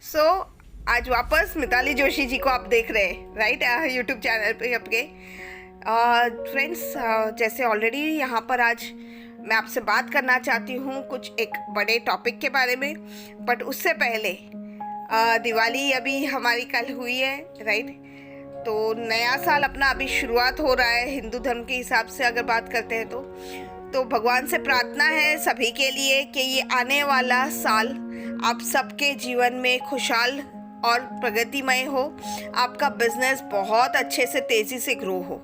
सो आज वापस मिताली जोशी जी को आप देख रहे हैं राइट यूट्यूब चैनल पे आपके फ्रेंड्स। जैसे ऑलरेडी यहाँ पर आज मैं आपसे बात करना चाहती हूँ कुछ एक बड़े टॉपिक के बारे में। बट उससे पहले दिवाली अभी हमारी कल हुई है राइट। तो नया साल अपना अभी शुरुआत हो रहा है हिंदू धर्म के हिसाब से अगर बात करते हैं तो भगवान से प्रार्थना है सभी के लिए कि ये आने वाला साल आप सबके जीवन में खुशहाल और प्रगतिमय हो, आपका बिजनेस बहुत अच्छे से तेज़ी से ग्रो हो।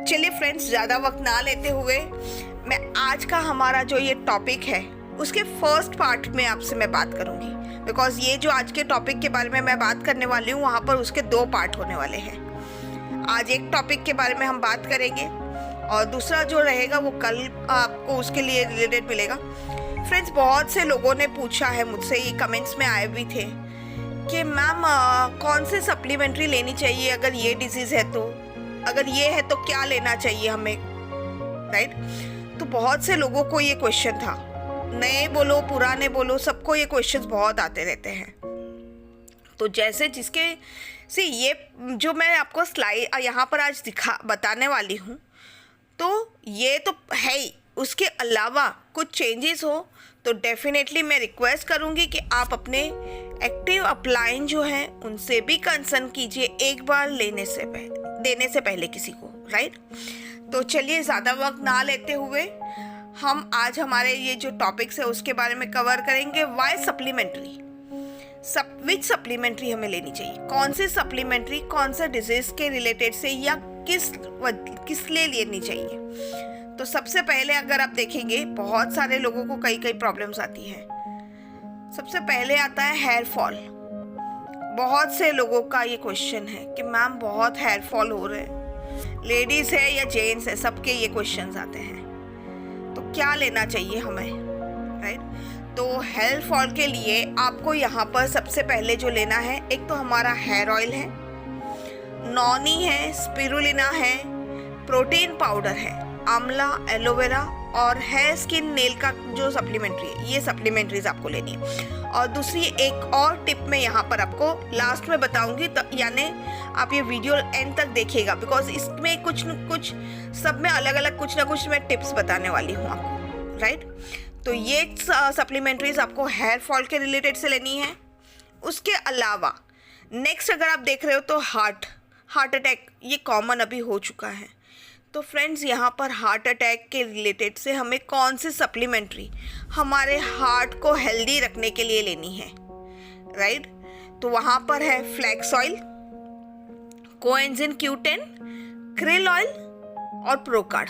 चलिए फ्रेंड्स, ज़्यादा वक्त ना लेते हुए मैं आज का हमारा जो ये टॉपिक है उसके फर्स्ट पार्ट में आपसे मैं बात करूँगी। बिकॉज ये जो आज के टॉपिक के बारे में मैं बात करने वाली हूँ वहाँ पर उसके 2 पार्ट होने वाले हैं। आज एक टॉपिक के बारे में हम बात करेंगे और दूसरा जो रहेगा वो कल आपको उसके लिए रिलेटेड मिलेगा। फ्रेंड्स, बहुत से लोगों ने पूछा है मुझसे, ये कमेंट्स में आए भी थे कि मैम कौन से सप्लीमेंट्री लेनी चाहिए अगर ये डिजीज़ है, तो अगर ये है तो क्या लेना चाहिए हमें राइट। तो बहुत से लोगों को ये क्वेश्चन था, नए बोलो पुराने बोलो सबको ये क्वेश्चंस बहुत आते रहते हैं। तो जैसे जिसके से ये जो मैं आपको स्लाइड यहाँ पर आज बताने वाली हूँ तो ये तो है ही, उसके अलावा कुछ चेंजेस हो तो डेफिनेटली मैं रिक्वेस्ट करूँगी कि आप अपने एक्टिव अपलाइन जो हैं उनसे भी कंसर्न कीजिए एक बार देने से पहले किसी को राइट। तो चलिए ज़्यादा वक्त ना लेते हुए हम आज हमारे ये जो टॉपिक्स है उसके बारे में कवर करेंगे। वाई सप्लीमेंट्री, विच सप्लीमेंट्री हमें लेनी चाहिए, कौन सी सप्लीमेंट्री कौन सा डिजीज़ के रिलेटेड से या किस लिए लेनी चाहिए। तो सबसे पहले अगर आप देखेंगे बहुत सारे लोगों को कई प्रॉब्लम्स आती हैं। सबसे पहले आता है हेयर फॉल। बहुत से लोगों का ये क्वेश्चन है कि मैम बहुत हेयर फॉल हो रहे हैं, लेडीज़ है या जेंट्स है, सबके ये क्वेश्चंस आते हैं। तो क्या लेना चाहिए हमें राइट। तो हेयर फॉल के लिए आपको यहाँ पर सबसे पहले जो लेना है, एक तो हमारा हेयर ऑयल है, नॉनी है, स्पिरुलिना है, प्रोटीन पाउडर है, आंवला, एलोवेरा और हेयर स्किन नेल का जो सप्लीमेंट्री है, ये सप्लीमेंट्रीज आपको लेनी है। और दूसरी एक और टिप मैं यहाँ पर आपको लास्ट में बताऊंगी, तो यानी आप ये वीडियो एंड तक देखिएगा बिकॉज इसमें कुछ न कुछ सब में अलग अलग कुछ ना कुछ मैं टिप्स बताने वाली हूँ आपको राइट। तो ये सप्लीमेंट्रीज आपको हेयर फॉल के रिलेटेड से लेनी है। उसके अलावा नेक्स्ट अगर आप देख रहे हो तो हार्ट अटैक, ये कॉमन अभी हो चुका है। तो फ्रेंड्स, यहाँ पर हार्ट अटैक के रिलेटेड से हमें कौन सी सप्लीमेंट्री हमारे हार्ट को हेल्दी रखने के लिए लेनी है राइट। तो वहाँ पर है flax oil, coenzyme Q10, krill oil और प्रोकार्ड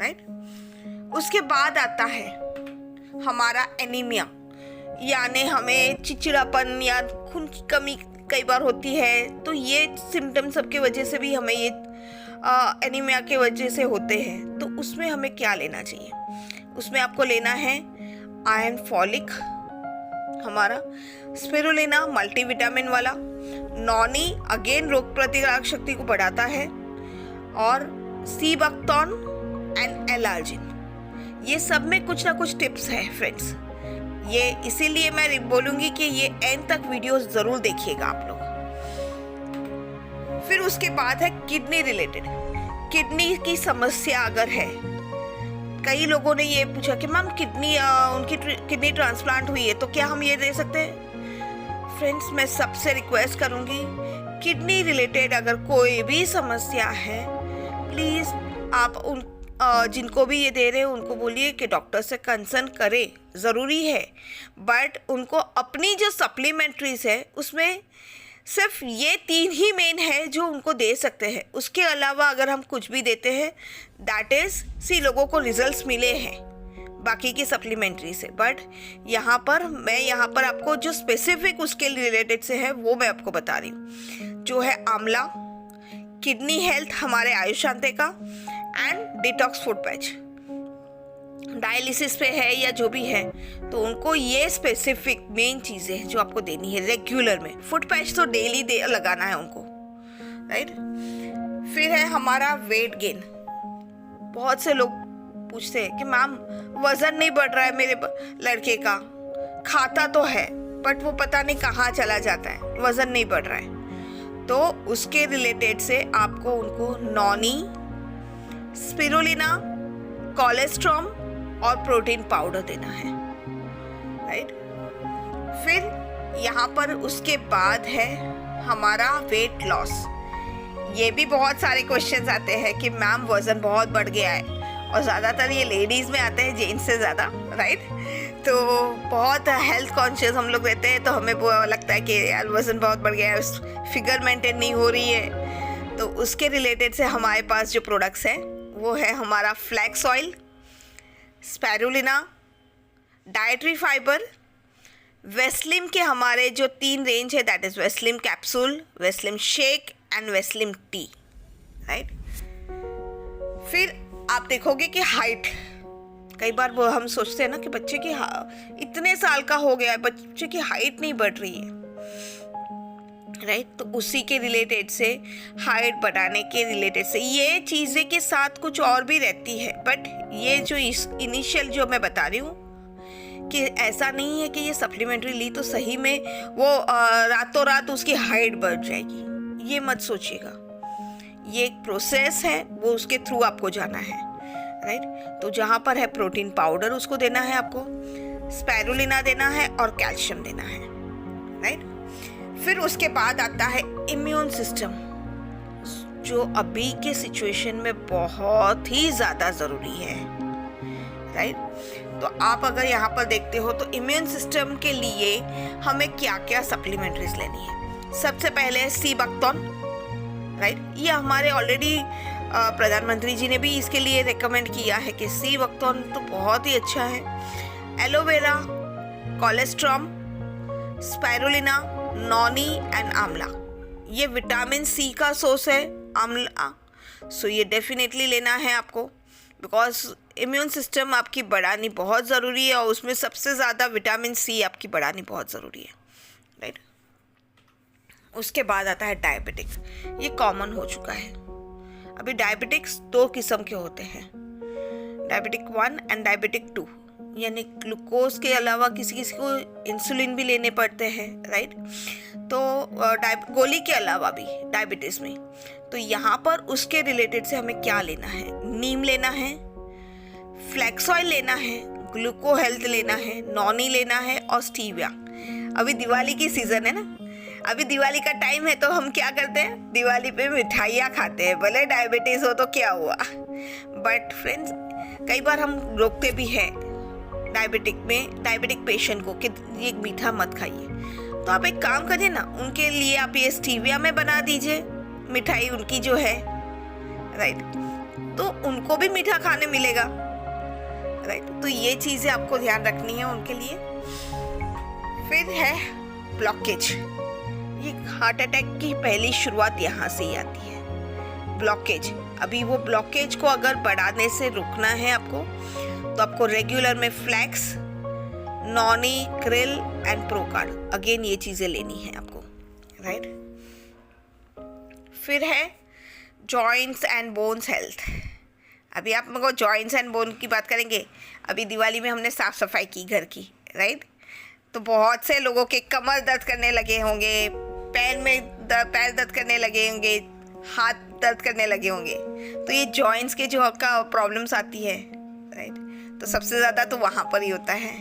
राइट। उसके बाद आता है हमारा एनीमिया, यानी हमें चिड़चिड़ापन या खून की कमी कई बार होती है। तो ये सिम्टम्स सबके वजह से भी हमें ये एनीमिया के वजह से होते हैं। तो उसमें हमें क्या लेना चाहिए, उसमें आपको लेना है आयरन फॉलिक, हमारा स्पिरुलिना मल्टीविटामिन वाला, नॉनी अगेन रोग प्रतिकारक शक्ति को बढ़ाता है, और सीबक्तौन एंड एलार्जिन। ये सब में कुछ ना कुछ टिप्स है फ्रेंड्स। ये इसीलिए मैं बोलूँगी कि ये एंड तक वीडियो ज़रूर देखिएगा आप लोग। फिर उसके बाद है किडनी रिलेटेड, किडनी की समस्या अगर है, कई लोगों ने ये पूछा कि मैम उनकी किडनी ट्रांसप्लांट हुई है तो क्या हम ये दे सकते हैं। फ्रेंड्स, मैं सबसे रिक्वेस्ट करूँगी, किडनी रिलेटेड अगर कोई भी समस्या है प्लीज़ आप जिनको भी ये दे रहे हैं उनको बोलिए कि डॉक्टर से कंसर्न करें, ज़रूरी है। बट उनको अपनी जो सप्लीमेंट्रीज है उसमें सिर्फ ये 3 ही मेन है जो उनको दे सकते हैं। उसके अलावा अगर हम कुछ भी देते हैं दैट इज़ लोगों को रिजल्ट्स मिले हैं बाकी की सप्लीमेंट्री से। बट यहाँ पर आपको जो स्पेसिफिक उसके रिलेटेड से है वो मैं आपको बता रही हूँ, जो है आंवला, किडनी हेल्थ हमारे आयुषांते का, and detox food patch. Dialysis पे है या जो भी है तो उनको ये स्पेसिफिक मेन चीज़ें हैं जो आपको देनी है रेगुलर में। फूड पैच तो डेली लगाना है उनको राइट। फिर है हमारा वेट गेन। बहुत से लोग पूछते हैं कि मैम वज़न नहीं बढ़ रहा है मेरे लड़के का, खाता तो है बट वो पता नहीं कहाँ चला जाता है, वज़न नहीं बढ़ रहा है, तो उसके रिलेटेड से आपको उनको नॉनी, स्पिरुलिना, कोलेस्ट्रॉम और प्रोटीन पाउडर देना है, राइट। फिर यहाँ पर उसके बाद है हमारा वेट लॉस। ये भी बहुत सारे क्वेश्चंस आते हैं कि मैम वज़न बहुत बढ़ गया है, और ज़्यादातर ये लेडीज़ में आते हैं जेंट्स से ज़्यादा, राइट। तो बहुत हेल्थ कॉन्शियस हम लोग रहते हैं, तो हमें वो लगता है कि यार वज़न बहुत बढ़ गया है, फिगर मेंटेन नहीं हो रही है। तो उसके रिलेटेड से हमारे पास जो प्रोडक्ट्स हैं वो है हमारा flax oil, spirulina, dietary fibre, Weslim के हमारे जो 3 रेंज है, that is Weslim capsule, Weslim shake and Weslim tea, right. फिर आप देखोगे कि हाइट, कई बार वो हम सोचते हैं ना कि बच्चे की इतने साल का हो गया है, बच्चे की हाइट नहीं बढ़ रही है, राइट। तो उसी के रिलेटेड से, हाइट बढ़ाने के रिलेटेड से ये चीज़ें के साथ कुछ और भी रहती है, बट ये जो इनिशियल जो मैं बता रही हूँ कि ऐसा नहीं है कि ये सप्लीमेंट्री ली तो सही में वो रातों रात उसकी हाइट बढ़ जाएगी, ये मत सोचिएगा। ये एक प्रोसेस है, वो उसके थ्रू आपको जाना है, राइट। तो जहाँ पर है प्रोटीन पाउडर उसको देना है आपको, स्पैरुलिना देना है और कैल्शियम देना है, राइट। फिर उसके बाद आता है इम्यून सिस्टम, जो अभी के सिचुएशन में बहुत ही ज़्यादा ज़रूरी है, राइट। तो आप अगर यहाँ पर देखते हो तो इम्यून सिस्टम के लिए हमें क्या क्या सप्लीमेंट्रीज लेनी है। सबसे पहले है सी बक्तौन, राइट। ये हमारे ऑलरेडी प्रधानमंत्री जी ने भी इसके लिए रेकमेंड किया है कि सी बक्तौन तो बहुत ही अच्छा है। Aloe vera, colostrum, spirulina, Noni and आंवला, ये विटामिन सी का सोर्स है आंवला, सो ये डेफिनेटली लेना है आपको, बिकॉज इम्यून सिस्टम आपकी बढ़ानी बहुत ज़रूरी है, और उसमें सबसे ज़्यादा विटामिन सी आपकी बढ़ानी बहुत ज़रूरी है, राइट। उसके बाद आता है डायबिटिक, ये कॉमन हो चुका है। अभी डायबिटिक्स 2 किस्म के होते हैं, डायबिटिक 1 एंड डायबिटिक 2, यानी ग्लूकोज के अलावा किसी किसी को इंसुलिन भी लेने पड़ते हैं, राइट। तो गोली के अलावा भी डायबिटीज़ में, तो यहाँ पर उसके रिलेटेड से हमें क्या लेना है, नीम लेना है, फ्लैक्स ऑयल लेना है, ग्लूको हेल्थ लेना है, नॉनी लेना है और स्टीविया। अभी दिवाली की सीज़न है ना, अभी दिवाली का टाइम है, तो हम क्या करते हैं, दिवाली पे मिठाइयाँ खाते हैं, भले डायबिटीज़ हो तो क्या हुआ। बट फ्रेंड्स, कई बार हम रोकते भी हैं डायबिटिक पेशेंट को कि ये मीठा मत खाइए। तो आप एक काम करिए ना, उनके लिए आप ये स्टीविया में बना दीजिए मिठाई उनकी जो है, राइट। तो उनको भी मीठा खाने मिलेगा, राइट। तो ये चीज़ें आपको ध्यान रखनी है उनके लिए। फिर है ब्लॉकेज, ये हार्ट अटैक की पहली शुरुआत यहाँ से ही आती है, ब्लॉकेज। अभी वो ब्लॉकेज को अगर बढ़ाने से रुकना है आपको, तो आपको रेगुलर में flax, noni, krill and procard, again ये चीज़ें लेनी है आपको, राइट। फिर है जॉइंट्स एंड बोन्स हेल्थ। अभी आप मेरे को जॉइंट्स एंड बोन की बात करेंगे, अभी दिवाली में हमने साफ़ सफाई की घर की, राइट। तो बहुत से लोगों के कमर दर्द करने लगे होंगे, पैर दर्द करने लगे होंगे, हाथ दर्द करने लगे होंगे, तो ये जॉइंट्स के जो आपका प्रॉब्लम्स आती है, राइट। तो सबसे ज़्यादा तो वहाँ पर ही होता है।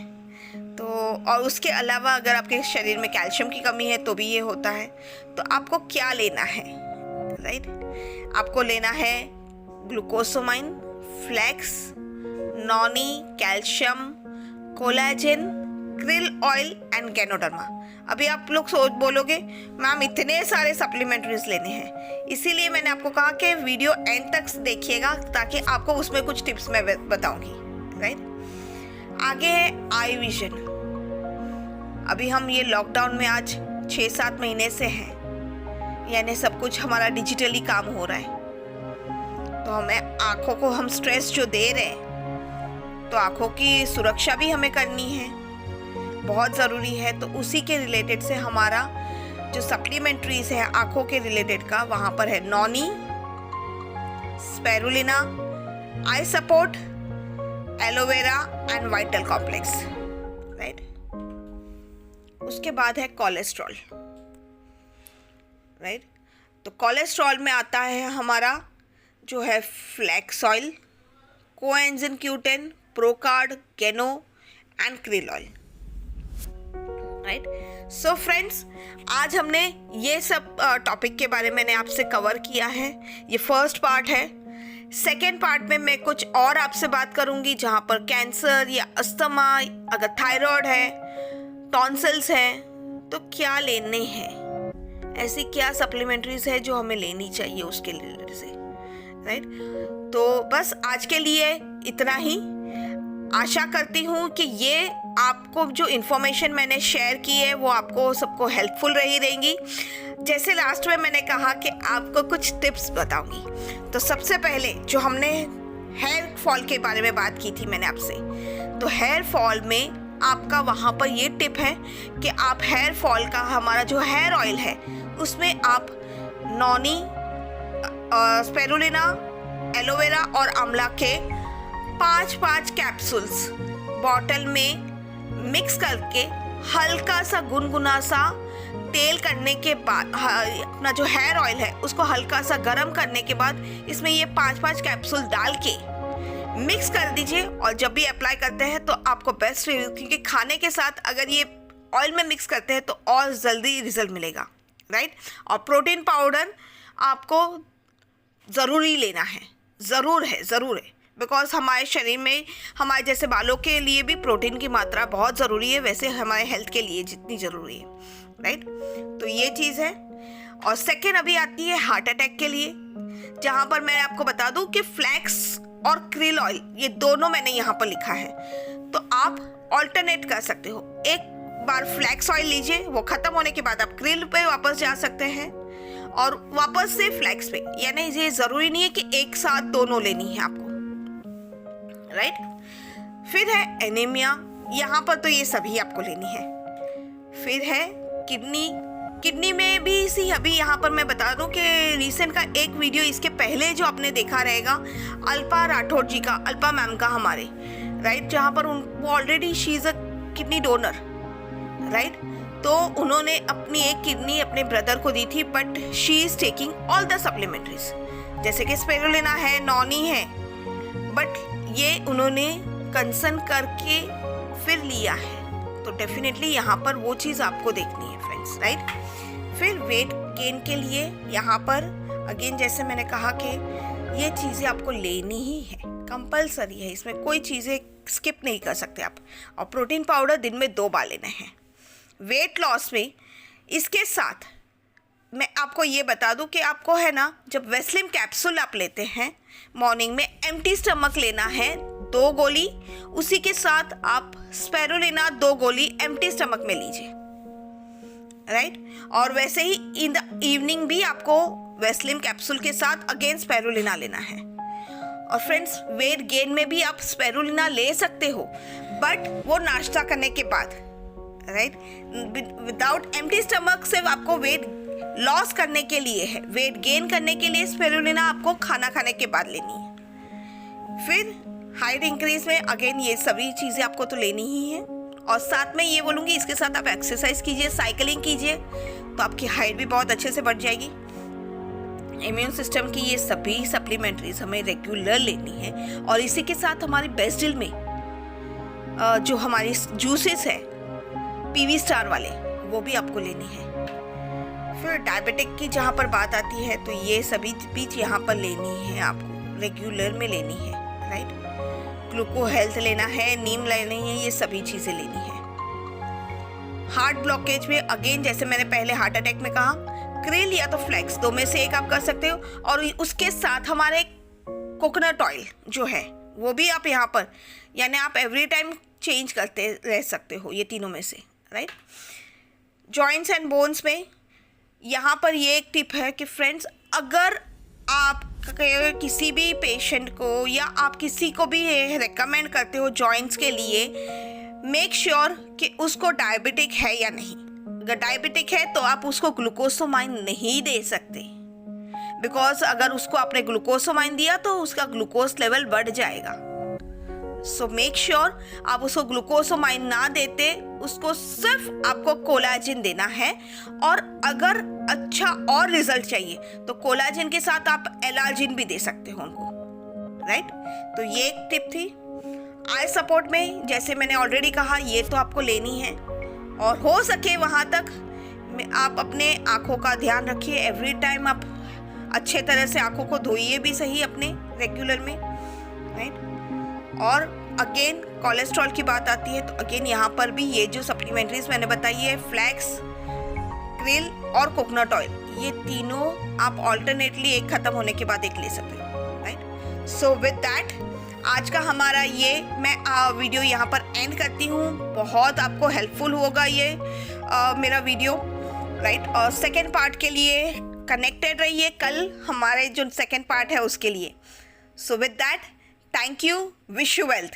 तो और उसके अलावा अगर आपके शरीर में कैल्शियम की कमी है तो भी ये होता है। तो आपको क्या लेना है, राइट। आपको लेना है glucosamine, flax, noni, calcium, collagen, krill oil and ganoderma. अभी आप लोग बोलोगे मैम इतने सारे सप्लीमेंट्रीज लेने हैं, इसीलिए मैंने आपको कहा कि वीडियो एंड तक देखिएगा, ताकि आपको उसमें कुछ टिप्स मैं बताऊंगी, राइट। आगे है आई विजन। अभी हम ये लॉकडाउन में आज 6-7 महीने से हैं, यानी सब कुछ हमारा डिजिटली काम हो रहा है, तो हमें आँखों को हम स्ट्रेस जो दे रहे हैं, तो आँखों की सुरक्षा भी हमें करनी है, बहुत ज़रूरी है। तो उसी के रिलेटेड से हमारा जो सप्लीमेंट्रीज है आँखों के रिलेटेड का, वहाँ पर है noni, spirulina, eye support, aloe vera and vital complex, right. उसके बाद है कोलेस्ट्रॉल, राइट। तो कोलेस्ट्रॉल में आता है हमारा जो है flax oil, coenzyme Q10, procard, गेनो and krill oil, right. So friends, आज हमने ये सब टॉपिक के बारे में मैंने आपसे कवर किया है। ये फर्स्ट पार्ट है। सेकेंड पार्ट में मैं कुछ और आपसे बात करूंगी, जहाँ पर कैंसर या अस्थमा, अगर थायराइड है, टॉन्सिल्स हैं, तो क्या लेने हैं, ऐसी क्या सप्लीमेंट्रीज है जो हमें लेनी चाहिए उसके रिलेटेड से, राइट। तो बस आज के लिए इतना ही। आशा करती हूँ कि ये आपको जो इन्फॉर्मेशन मैंने शेयर की है वो आपको सबको हेल्पफुल रहेंगी। जैसे लास्ट में मैंने कहा कि आपको कुछ टिप्स बताऊंगी। तो सबसे पहले जो हमने हेयर फॉल के बारे में बात की थी मैंने आपसे, तो हेयर फॉल में आपका वहाँ पर ये टिप है कि आप हेयर फॉल का हमारा जो हेयर ऑयल है उसमें आप नॉनी, स्पिरुलिना, एलोवेरा और आंवला के 5-5 कैप्सूल्स बॉटल में मिक्स करके हल्का सा गुनगुना सा तेल करने के बाद, अपना जो हेयर ऑयल है उसको हल्का सा गर्म करने के बाद इसमें ये 5-5 कैप्सूल डाल के मिक्स कर दीजिए। और जब भी अप्लाई करते हैं तो आपको बेस्ट रहेगा, क्योंकि खाने के साथ अगर ये ऑयल में मिक्स करते हैं तो और जल्दी रिजल्ट मिलेगा, राइट। और प्रोटीन पाउडर आपको ज़रूरी लेना है, ज़रूर है, बिकॉज हमारे शरीर में हमारे जैसे बालों के लिए भी प्रोटीन की मात्रा बहुत ज़रूरी है, वैसे हमारे हेल्थ के लिए जितनी ज़रूरी है, राइट। तो ये चीज़ है। और सेकेंड अभी आती है हार्ट अटैक के लिए, जहाँ पर मैं आपको बता दूँ कि फ्लैक्स और krill ऑयल ये दोनों मैंने यहाँ पर लिखा है। तो आप ऑल्टरनेट कर सकते हो, एक बार फ्लैक्स ऑयल लीजिए, वो ख़त्म होने के बाद आप krill पे वापस जा सकते हैं और वापस से फ्लैक्स पे, यानी ये ज़रूरी नहीं है कि एक साथ दोनों लेनी है आपको, राइट। फिर है एनीमिया, यहाँ पर तो ये सभी आपको लेनी है। फिर है किडनी में भी इसी, अभी यहाँ पर मैं बता दूं कि रिसेंट का एक वीडियो इसके पहले जो आपने देखा रहेगा अल्पा राठौर जी का, अल्पा मैम का हमारे, राइट, जहाँ पर वो already she is a kidney donor, right. तो उन्होंने अपनी एक किडनी अपने ब्रदर को दी थी, but she is taking all the supplementaries, जैसे कि स्पिरुलिना है, नॉनी है, बट ये उन्होंने कंसर्न करके फिर लिया है। तो डेफिनेटली यहाँ पर वो चीज़ आपको देखनी है फ्रेंड्स, राइट। फिर वेट गेन के लिए यहाँ पर अगेन जैसे मैंने कहा कि ये चीज़ें आपको लेनी ही है, कंपलसरी है, इसमें कोई चीज़ें स्किप नहीं कर सकते आप। और प्रोटीन पाउडर दिन में 2 बार लेना है। वेट लॉस में इसके साथ मैं आपको ये बता दूं कि आपको है ना, जब वेस्लिन कैप्सूल आप लेते हैं मॉर्निंग में, एम्प्टी स्टमक लेना है 2 गोली, उसी के साथ आप स्पिरुलिना 2 गोली एम्प्टी स्टमक में लीजिए, राइट। और वैसे ही इन द इवनिंग भी आपको वेस्लिन कैप्सूल के साथ अगेन स्पिरुलिना लेना है। और फ्रेंड्स, वेट गेन में भी आप स्पिरुलिना ले सकते हो, बट वो नाश्ता करने के बाद, राइट। विदाउट एम्प्टी स्टमक सिर्फ आपको वेट लॉस करने के लिए है, वेट गेन करने के लिए स्पिरुलिना आपको खाना खाने के बाद लेनी है। फिर हाइट इंक्रीज में अगेन ये सभी चीज़ें आपको तो लेनी ही है। और साथ में ये बोलूँगी, इसके साथ आप एक्सरसाइज कीजिए, साइकिलिंग कीजिए, तो आपकी हाइट भी बहुत अच्छे से बढ़ जाएगी। इम्यून सिस्टम की ये सभी सप्लीमेंट्रीज हमें रेगुलर लेनी है। और इसी के साथ हमारी बेस्ट डील में जो हमारी जूसेस है PV स्टार वाले, वो भी आपको लेनी है। फिर डायबिटिक की जहाँ पर बात आती है, तो ये सभी बीच यहाँ पर लेनी है, आपको रेगुलर में लेनी है, राइट। ग्लूको हेल्थ लेना है, नीम लेनी है, ये सभी चीज़ें लेनी है। हार्ट ब्लॉकेज में अगेन जैसे मैंने पहले हार्ट अटैक में कहा, krill या तो फ्लैक्स, 2 में से एक आप कर सकते हो। और उसके साथ हमारे कोकोनट ऑयल जो है वो भी आप यहाँ पर, यानी आप एवरी टाइम चेंज करते रह सकते हो ये तीनों में से, राइट। जॉइंट्स एंड बोन्स में यहाँ पर ये एक टिप है कि फ्रेंड्स, अगर आप किसी भी पेशेंट को या आप किसी को भी रेकमेंड करते हो जॉइंट्स के लिए, मेक श्योर कि उसको डायबिटिक है या नहीं। अगर डायबिटिक है तो आप उसको ग्लूकोसामाइन नहीं दे सकते, बिकॉज अगर उसको आपने ग्लूकोसामाइन दिया तो उसका ग्लूकोज लेवल बढ़ जाएगा, सो मेक श्योर आप उसको ग्लूकोसामाइन ना देते, उसको सिर्फ आपको कोलाजिन देना है। और अगर अच्छा और रिजल्ट चाहिए तो कोलाजिन के साथ आप एलार्जिन भी दे सकते हो उनको, राइट। तो ये एक टिप थी। आई सपोर्ट में जैसे मैंने ऑलरेडी कहा, ये तो आपको लेनी है, और हो सके वहाँ तक आप अपने आँखों का ध्यान रखिए। एवरी टाइम आप अच्छे तरह से आँखों को धोइए भी सही अपने रेगुलर में, राइट। और अगेन कोलेस्ट्रॉल की बात आती है तो अगेन यहाँ पर भी ये जो सप्लीमेंट्रीज मैंने बताई है, फ्लैक्स, क्रिल और कोकोनट ऑयल, ये तीनों आप ऑल्टरनेटली एक खत्म होने के बाद एक ले सकते हो, राइट। सो विद दैट आज का हमारा ये मैं वीडियो यहाँ पर एंड करती हूँ। बहुत आपको हेल्पफुल होगा ये मेरा वीडियो, राइट। और सेकेंड पार्ट के लिए कनेक्टेड रहिए, कल हमारे जो सेकेंड पार्ट है उसके लिए। So with that, thank you, wish you wealth.